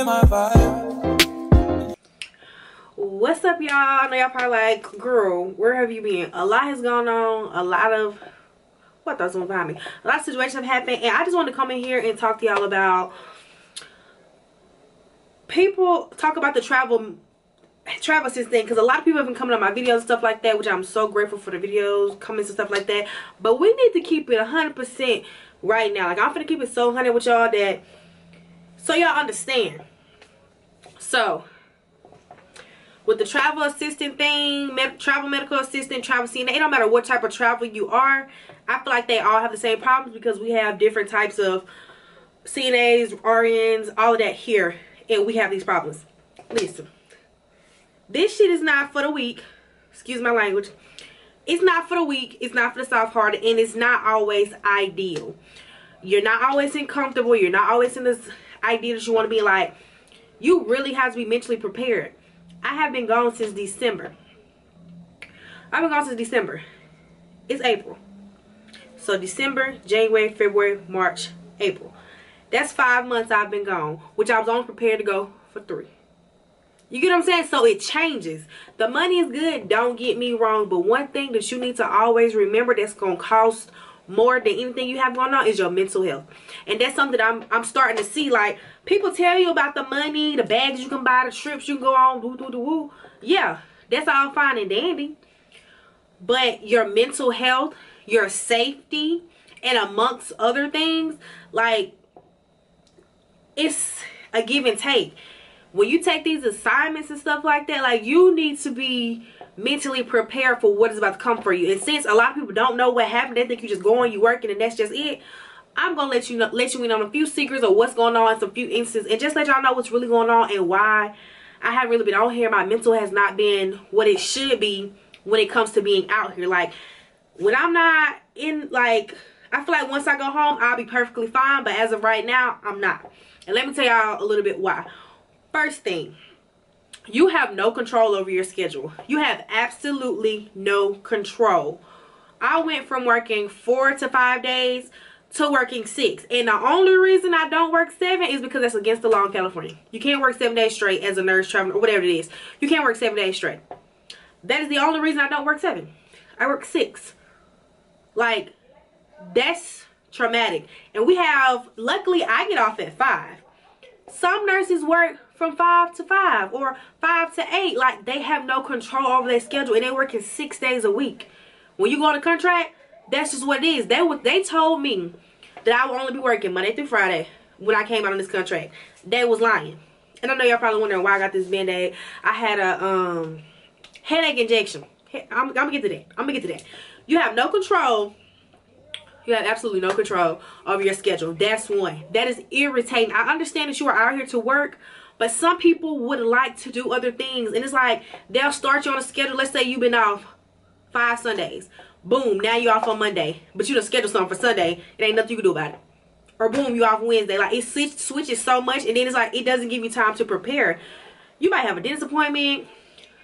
ain't my vibe. What's up, y'all? I know y'all probably like, girl, where have you been? A lot has gone on. A lot of what thought someone behind me. A lot of situations have happened, and I just wanted to come in here and talk to y'all about people talk about the travel assistant, because a lot of people have been coming on my videos and stuff like that, which I'm so grateful for the videos, comments and stuff like that. But we need to keep it 100% right now. Like, I'm gonna keep it so 100 with y'all that so y'all understand. So with the travel assistant thing, travel medical assistant, travel CNA, it don't matter what type of travel you are. I feel like they all have the same problems because we have different types of CNAs, RNs, all of that here, and we have these problems. Listen, this shit is not for the weak. Excuse my language. It's not for the weak. It's not for the soft-hearted, and it's not always ideal. You're not always comfortable. You're not always in this idea that you want to be like. You really have to be mentally prepared. I have been gone since December. I've been gone since December. It's April. So December, January, February, March, April. That's 5 months I've been gone, which I was only prepared to go for 3. You get what I'm saying? So it changes. The money is good, don't get me wrong, but one thing that you need to always remember that's going to cost more than anything you have going on is your mental health. And that's something that I'm starting to see. Like, people tell you about the money, the bags you can buy, the trips you can go on, woo. Yeah, that's all fine and dandy. But your mental health, your safety, and amongst other things, like, it's a give and take. When you take these assignments and stuff like that, like, you need to be mentally prepared for what is about to come for you. And since a lot of people don't know what happened, they think you just going, you working, and that's just it. I'm gonna let you in on a few secrets of what's going on in some few instances, and just let y'all know what's really going on and why I haven't really been on here. My mental has not been what it should be when it comes to being out here. Like, when I'm not in, like, I feel like once I go home, I'll be perfectly fine, but as of right now, I'm not. And let me tell y'all a little bit why. First thing, you have no control over your schedule. You have absolutely no control. I went from working 4 to 5 days to working 6. And the only reason I don't work 7 is because that's against the law in California. You can't work 7 days straight as a nurse, traveler, or whatever it is. You can't work 7 days straight. That is the only reason I don't work 7. I work 6. Like, that's traumatic. And we have, luckily I get off at 5. Some nurses work from 5 to 5 or 5 to 8. Like, they have no control over their schedule, and they're working 6 days a week. When you go on a contract, that's just what it is. They told me that I would only be working Monday through Friday when I came out on this contract. They was lying. And I know y'all probably wondering why I got this Band-Aid. I had a headache injection. I'm gonna get to that. I'm gonna get to that. You have no control. You have absolutely no control over your schedule. That's one. That is irritating. I understand that you are out here to work, but some people would like to do other things. And it's like, they'll start you on a schedule. Let's say you've been off 5 Sundays. Boom, now you're off on Monday. But you done scheduled something for Sunday. It ain't nothing you can do about it. Or boom, you off Wednesday. Like, it switches so much, and then it's like, it doesn't give you time to prepare. You might have a dentist appointment.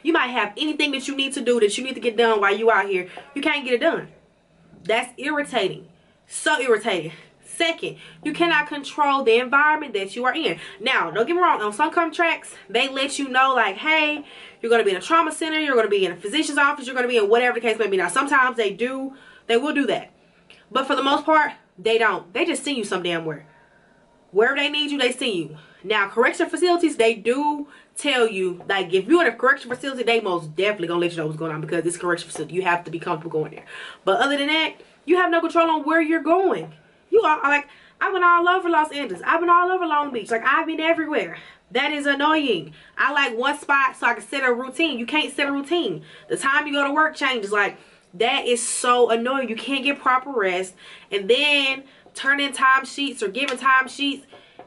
You might have anything that you need to do that you need to get done while you out here. You can't get it done. That's irritating. So irritating. Second, you cannot control the environment that you are in. Now, don't get me wrong. On some contracts, they let you know, like, hey, you're going to be in a trauma center. You're going to be in a physician's office. You're going to be in whatever the case may be. Now, sometimes they will do that. But for the most part, they don't. They just send you some damn where. Wherever they need you, they send you. Now, correction facilities, they do tell you, like, if you're in a correction facility, they most definitely going to let you know what's going on, because it's a correction facility. You have to be comfortable going there. But other than that, you have no control on where you're going. You are, like, I've been all over Los Angeles. I've been all over Long Beach. Like, I've been everywhere. That is annoying. I like one spot so I can set a routine. You can't set a routine. The time you go to work changes. Like, that is so annoying. You can't get proper rest. And then turning time sheets or giving time sheets,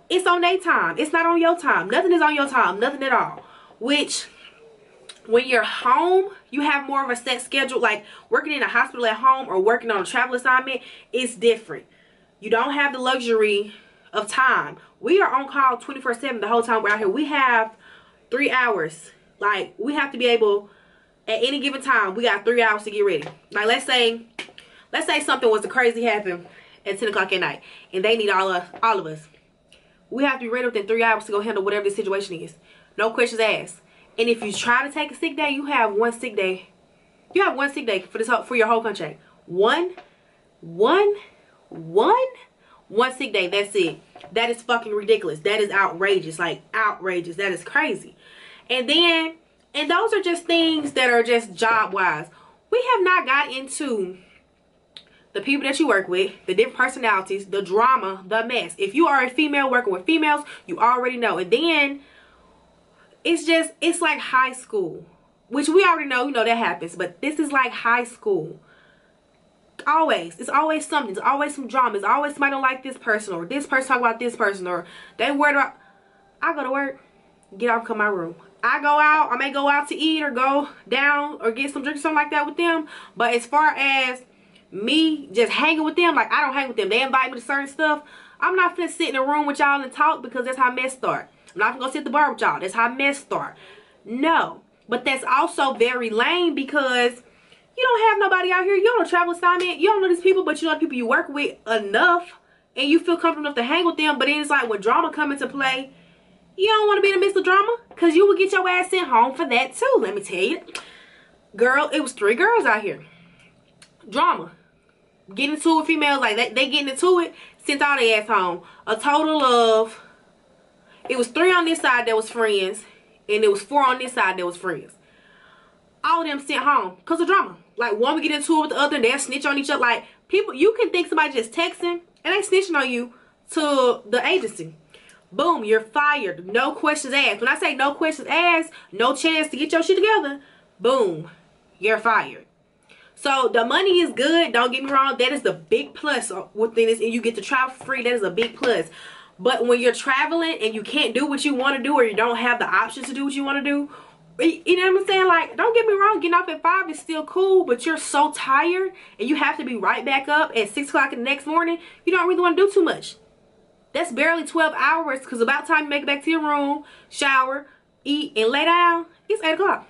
it's on their time. It's not on your time. Nothing is on your time. Nothing at all. Which, when you're home, you have more of a set schedule. Like, working in a hospital at home or working on a travel assignment, it's different. You don't have the luxury of time. We are on call 24/7 the whole time we're out here. We have 3 hours. Like, we have to be able, at any given time, we got 3 hours to get ready. Like, let's say something was to crazy happen at 10 o'clock at night, and they need all of us. We have to be ready within 3 hours to go handle whatever the situation is. No questions asked. And if you try to take a sick day, you have one sick day. You have one sick day for your whole contract. One sick day. That's it. That is fucking ridiculous. That is outrageous. Like, outrageous. That is crazy. And those are just things that are just job-wise. We have not got into the people that you work with, the different personalities, the drama, the mess. If you are a female working with females, you already know. And then it's like high school, which we already know, that happens. But this is like high school. It's always something. It's always some drama. It's always somebody don't like this person, or this person talk about this person, or they worried about. I go to work, get off, come my room. I go out. I may go out to eat or go down or get some drink or something like that with them. But as far as me just hanging with them, like, I don't hang with them. They invite me to certain stuff. I'm not finna sit in a room with y'all and talk, because that's how mess start. I'm not gonna go sit at the bar with y'all. That's how mess start. No. But that's also very lame, because you don't have nobody out here. You don't travel assignment. You don't know these people, but you know the people you work with enough, and you feel comfortable enough to hang with them. But then it's like, when drama come into play, you don't want to be in the midst of drama, because you will get your ass sent home for that too. Let me tell you. Girl, it was 3 girls out here. Drama. Getting into it with females, like they getting into it, sent all their ass home. A total of, it was 3 on this side that was friends, and it was 4 on this side that was friends. All of them sent home because of drama. Like, one would get into it with the other, and they'll snitch on each other. Like, people, you can think somebody just texting and they snitching on you to the agency. Boom, you're fired. No questions asked. When I say no questions asked, no chance to get your shit together, boom, you're fired. So the money is good. Don't get me wrong. That is the big plus within this, and you get to travel for free. That is a big plus. But when you're traveling and you can't do what you want to do, or you don't have the options to do what you want to do, you know what I'm saying? Like, don't get me wrong, getting off at 5 is still cool, but you're so tired and you have to be right back up at 6 o'clock in the next morning. You don't really want to do too much. That's barely 12 hours, because about time you make it back to your room, shower, eat, and lay down, it's 8 o'clock.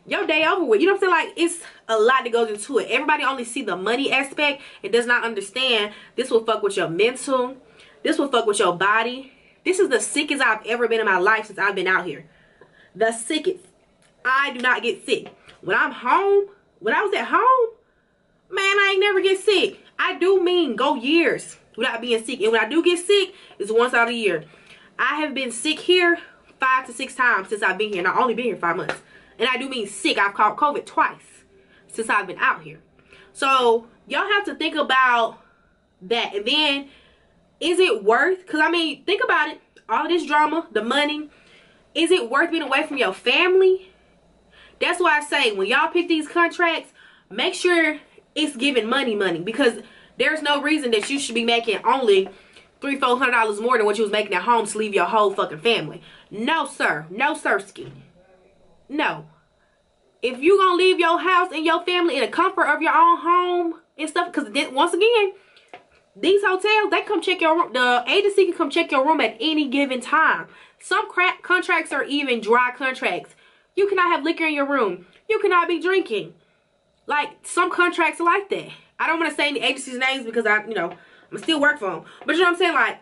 Your day over with. You know what I'm saying? Like, it's a lot that goes into it. Everybody only see the money aspect and does not understand this will fuck with your mental. This will fuck with your body. This is the sickest I've ever been in my life since I've been out here. The sickest. I do not get sick. When I'm home, when I was at home, man, I ain't never get sick. I do mean go years without being sick. And when I do get sick, it's once out of a year. I have been sick here 5 to 6 times since I've been here. And I've only been here 5 months. And I do mean sick. I've caught COVID twice since I've been out here. So y'all have to think about that. And then, is it worth? Because, I mean, think about it. All of this drama, the money. Is it worth being away from your family? That's why I say, when y'all pick these contracts, make sure it's giving money. Because there's no reason that you should be making only $300-400 more than what you was making at home to leave your whole fucking family. No, sir. No, sirski. No. If you gonna leave your house and your family in the comfort of your own home and stuff, because once again, these hotels, they come check your room. The agency can come check your room at any given time. Some contracts are even dry contracts. You cannot have liquor in your room. You cannot be drinking. Like, some contracts are like that. I don't want to say any agency's names because I'm still work for them. But you know what I'm saying? Like,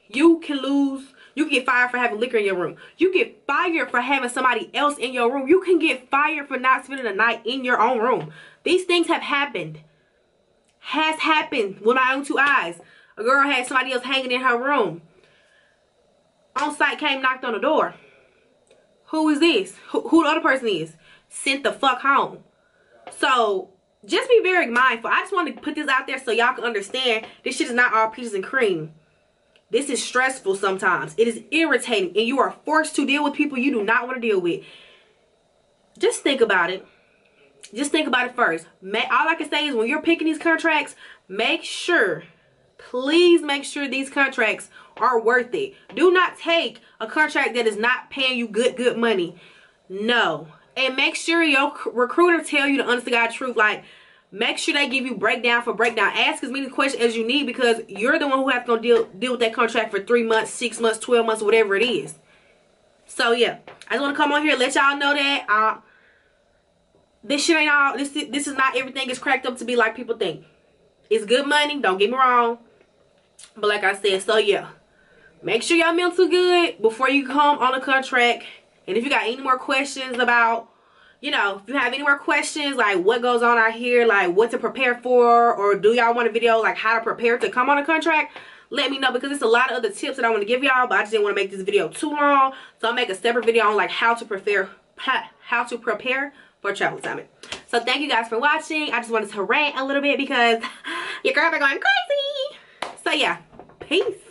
you can get fired for having liquor in your room. You get fired for having somebody else in your room. You can get fired for not spending the night in your own room. These things have happened. Has happened with my own 2 eyes. A girl had somebody else hanging in her room. On site came, knocked on the door. Who is this? Who the other person is? Sent the fuck home. So, just be very mindful. I just wanted to put this out there so y'all can understand this shit is not all peaches and cream. This is stressful sometimes. It is irritating. And you are forced to deal with people you do not want to deal with. Just think about it. Just think about it first. All I can say is when you're picking these contracts, make sure, please make sure these contracts are worth it. Do not take a contract that is not paying you good money. No. And make sure your recruiter tell you the honest to God truth. Like, make sure they give you breakdown for breakdown. Ask as many questions as you need, because you're the one who has to deal with that contract for 3 months, 6 months, 12 months, whatever it is. So, yeah. I just want to come on here and let y'all know that this shit ain't all, this is not everything is cracked up to be like people think. It's good money, don't get me wrong. But like I said, so yeah. make sure y'all mental good before you come on a contract. And if you got any more questions about, you know, if you have any more questions like what goes on out here, like what to prepare for, or do y'all want a video like how to prepare to come on a contract, let me know, because it's a lot of other tips that I want to give y'all, but I just didn't want to make this video too long. So I'll make a separate video on like how to prepare for a travel assignment. So thank you guys for watching. I just wanted to rant a little bit because your girl been going crazy. So yeah, peace.